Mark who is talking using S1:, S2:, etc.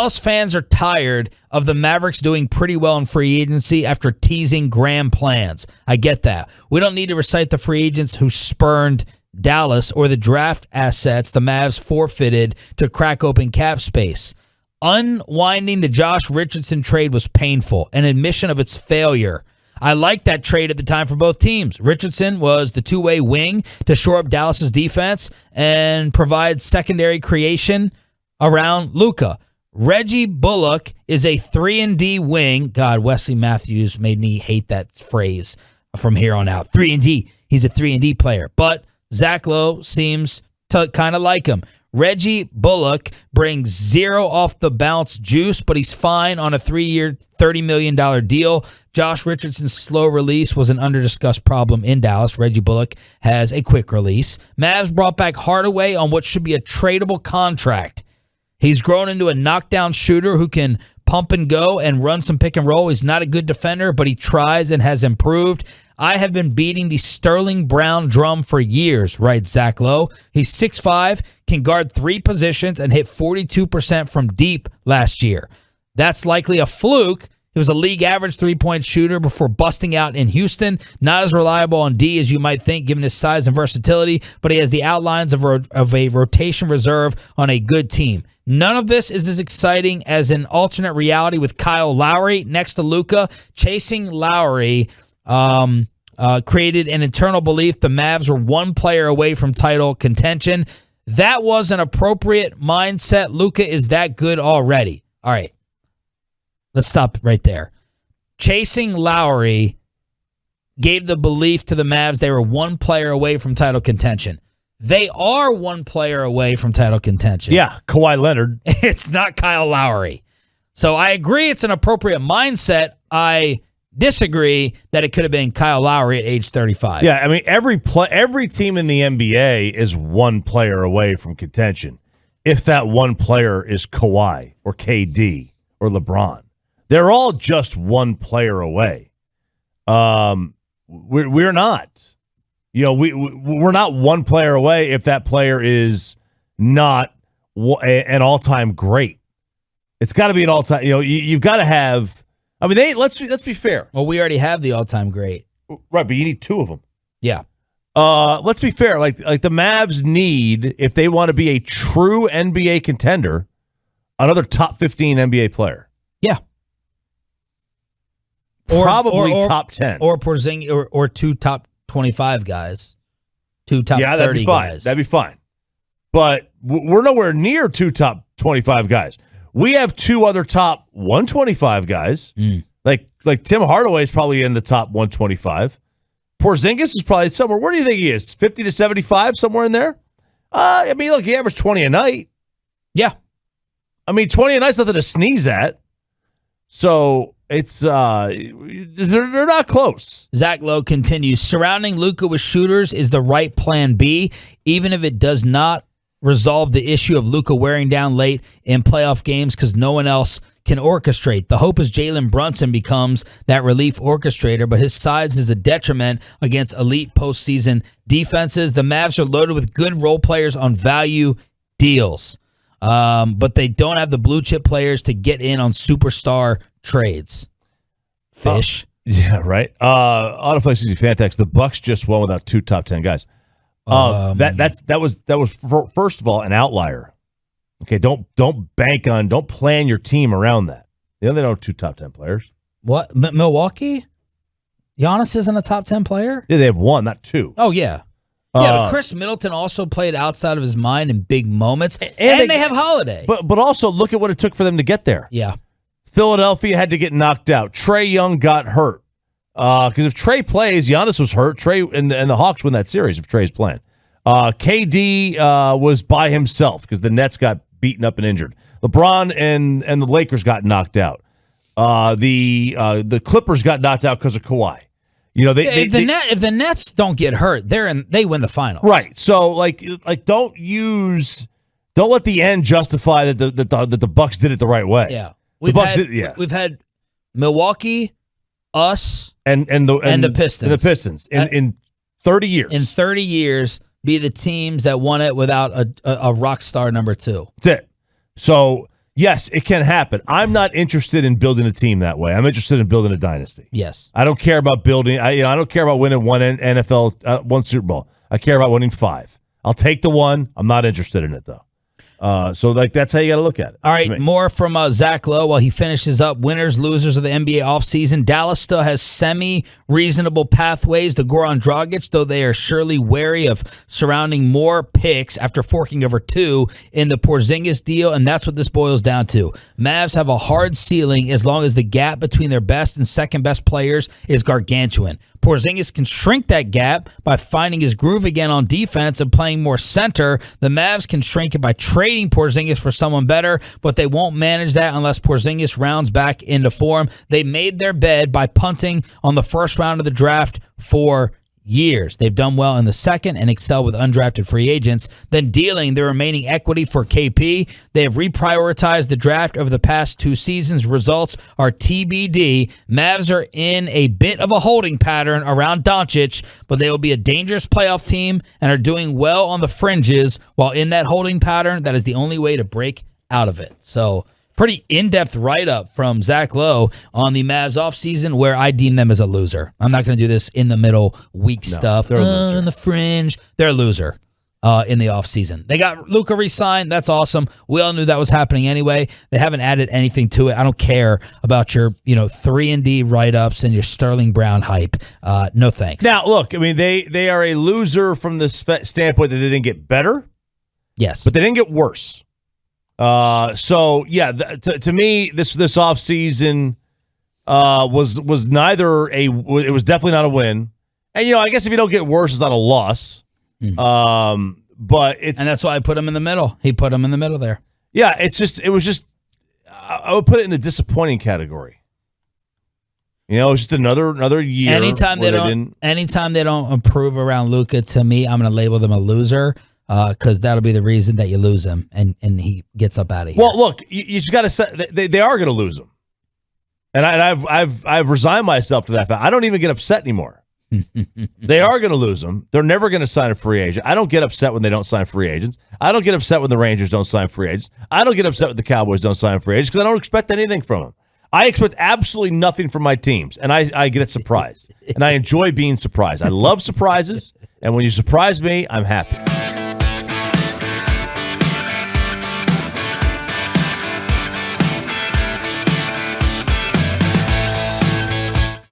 S1: Dallas fans are tired of the Mavericks doing pretty well in free agency after teasing grand plans. I get that. We don't need to recite the free agents who spurned Dallas or the draft assets the Mavs forfeited to crack open cap space. Unwinding the Josh Richardson trade was painful, an admission of its failure. I liked that trade at the time for both teams. Richardson was the two-way wing to shore up Dallas's defense and provide secondary creation around Luka. Reggie Bullock is a 3-and-D wing. God, Wesley Matthews made me hate that phrase from here on out. 3-and-D. He's a 3-and-D player. But Zach Lowe seems to kind of like him. Reggie Bullock brings zero off the bounce juice, but he's fine on a 3-year, $30 million deal. Josh Richardson's slow release was an under-discussed problem in Dallas. Reggie Bullock has a quick release. Mavs brought back Hardaway on what should be a tradable contract. He's grown into a knockdown shooter who can pump and go and run some pick and roll. He's not a good defender, but he tries and has improved. I have been beating the Sterling Brown drum for years, writes Zach Lowe. He's 6'5", can guard 3 positions, and hit 42% from deep last year. That's likely a fluke. He was a league average three-point shooter before busting out in Houston. Not as reliable on D as you might think, given his size and versatility, but he has the outlines of a rotation reserve on a good team. None of this is as exciting as an alternate reality with Kyle Lowry next to Luka. Chasing Lowry created an internal belief the Mavs were one player away from title contention. That was an appropriate mindset. Luka is that good already. All right. Let's stop right there. Chasing Lowry gave the belief to the Mavs they were one player away from title contention. They are one player away from title contention.
S2: Yeah, Kawhi Leonard.
S1: It's not Kyle Lowry. So I agree it's an appropriate mindset. I disagree that it could have been Kyle Lowry at age 35.
S2: Yeah, I mean, every team in the NBA is one player away from contention. If that one player is Kawhi or KD or LeBron. They're all just one player away. We're not. You know, we're not one player away if that player is not an all-time great. It's got to be an all-time. You know, you've got to have. I mean, let's be fair.
S1: Well, we already have the all-time great,
S2: right? But you need 2 of them.
S1: Yeah.
S2: Let's be fair. Like the Mavs need, if they want to be a true NBA contender, another top 15 NBA player.
S1: Yeah.
S2: Probably top 10.
S1: Or Porzingis, or 2 top 25 guys. 2 top 30
S2: that'd be fine.
S1: guys.
S2: That'd be fine. But we're nowhere near 2 top 25 guys. We have 2 other top 125 guys. Like Tim Hardaway is probably in the top 125. Porzingis is probably somewhere. Where do you think he is? 50 to 75, somewhere in there? I mean, look, he averaged 20 a night.
S1: Yeah.
S2: I mean, 20 a night's nothing to sneeze at. So it's they're not close.
S1: Zach Lowe continues, surrounding Luka with shooters is the right plan B, even if it does not resolve the issue of Luka wearing down late in playoff games because no one else can orchestrate. The hope is Jalen Brunson becomes that relief orchestrator, but his size is a detriment against elite postseason defenses. The Mavs are loaded with good role players on value deals, but they don't have the blue chip players to get in on superstar trades. Fish.
S2: Yeah, right. Autoplay CZ Fantex. The Bucks just won without 2 top 10 guys. That was first of all an outlier. Okay, don't plan your team around that. They don't have 2 top 10 players.
S1: What? Milwaukee? Giannis isn't a top 10 player?
S2: Yeah, they have 1, not 2.
S1: Oh yeah. Yeah, but Chris Middleton also played outside of his mind in big moments, and they have Holiday.
S2: But also look at what it took for them to get there.
S1: Yeah.
S2: Philadelphia had to get knocked out. Trae Young got hurt. Because if Trae plays, Giannis was hurt. Trae and the Hawks win that series if Trae's playing. KD was by himself because the Nets got beaten up and injured. LeBron and the Lakers got knocked out. The Clippers got knocked out because of Kawhi. You know,
S1: if the Nets don't get hurt, they win the finals.
S2: Right. So don't let the end justify that the Bucks did it the right way.
S1: Yeah. We've had Milwaukee, us, and the Pistons.
S2: And the Pistons in 30 years.
S1: In 30 years, be the teams that won it without a rock star number 2.
S2: That's it. So, Yes, it can happen. I'm not interested in building a team that way. I'm interested in building a dynasty.
S1: Yes.
S2: I don't care about building. I don't care about winning one NFL, one Super Bowl. I care about winning 5. I'll take the one. I'm not interested in it though. So that's how you got to look at it.
S1: All right, more from Zach Lowe while he finishes up winners, losers of the NBA offseason. Dallas still has semi-reasonable pathways to Goran Dragic, though they are surely wary of surrounding more picks after forking over 2 in the Porzingis deal, and that's what this boils down to. Mavs have a hard ceiling as long as the gap between their best and second-best players is gargantuan. Porzingis can shrink that gap by finding his groove again on defense and playing more center. The Mavs can shrink it by trading Porzingis for someone better, but they won't manage that unless Porzingis rounds back into form. They made their bed by punting on the first round of the draft for years. They've done well in the second and excel with undrafted free agents, then dealing the remaining equity for KP. They have reprioritized the draft over the past 2 seasons. Results are TBD. Mavs are in a bit of a holding pattern around Doncic, but they will be a dangerous playoff team and are doing well on the fringes. While in that holding pattern, that is the only way to break out of it. So pretty in-depth write-up from Zach Lowe on the Mavs offseason, where I deem them as a loser. I'm not going to do this in the middle, weak stuff.
S2: They're a loser.
S1: In the fringe. They're a loser in the offseason. They got Luka re-signed. That's awesome. We all knew that was happening anyway. They haven't added anything to it. I don't care about your 3-and-D write-ups and your Sterling Brown hype. No thanks.
S2: Now, look, I mean, they are a loser from the standpoint that they didn't get better.
S1: Yes.
S2: But they didn't get worse. So yeah, to me, this offseason was neither it was definitely not a win, and I guess if you don't get worse, it's not a loss. But and
S1: that's why I put him in the middle. He put him in the middle there.
S2: Yeah, it was just I would put it in the disappointing category. It's just another year.
S1: Anytime they don't improve around Luka, to me, I'm going to label them a loser. Because that'll be the reason that you lose him, and he gets up out of here.
S2: Well, look, you just got to say they are going to lose him, and I've resigned myself to that fact. I don't even get upset anymore. They are going to lose him. They're never going to sign a free agent. I don't get upset when they don't sign free agents. I don't get upset when the Rangers don't sign free agents. I don't get upset when the Cowboys don't sign free agents because I don't expect anything from them. I expect absolutely nothing from my teams, and I get surprised, and I enjoy being surprised. I love surprises, and when you surprise me, I'm happy.